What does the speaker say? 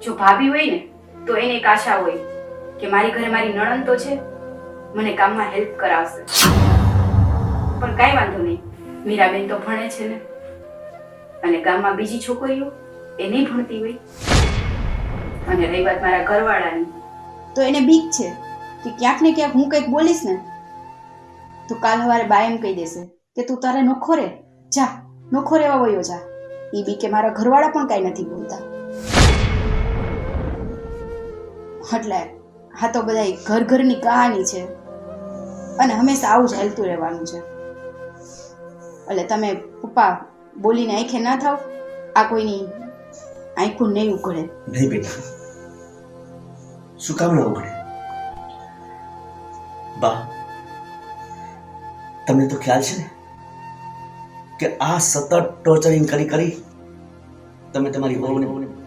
જો ભાભી હોય ને તો એને એક આશા હોય કે મારી ઘરે મારી નણંદ તો છે, મને કામમાં હેલ્પ કરાવશે. પણ કાંઈ વાંધો નહીં, મીરાબેન તો ભણે છે ને, અને ગામમાં બીજી છોકરીઓ એ નહીં ભણતી હોય. અને રહી વાત મારા ઘરવાળાની, તો એને બીક છે કે ક્યાંક ને ક્યાંક હું કંઈક બોલીશ ને તો કાલ સવારે બા એમ કહી દેશે કે તું તારે નોખો રે, જા નોખો રેવા વયો જા. એ બી કે મારા ઘરવાળા પણ કાંઈ નથી બોલતા. એટલે હા તો બધા ઘર ઘરની કહાની છે અને હંમેશા આવું જ હાલતું રહેવાનું છે. એટલે તમે પપ્પા બોલીને આંખે ના થાવ, આ કોઈની આંખું નહીં ઉઘડે. નહીં બેટા, શું કામ ના ઉઘડે? બા, તમને તો ખ્યાલ છે ને કે આ સતત ટોર્ચરિંગ કરી તમે તમારી વહુને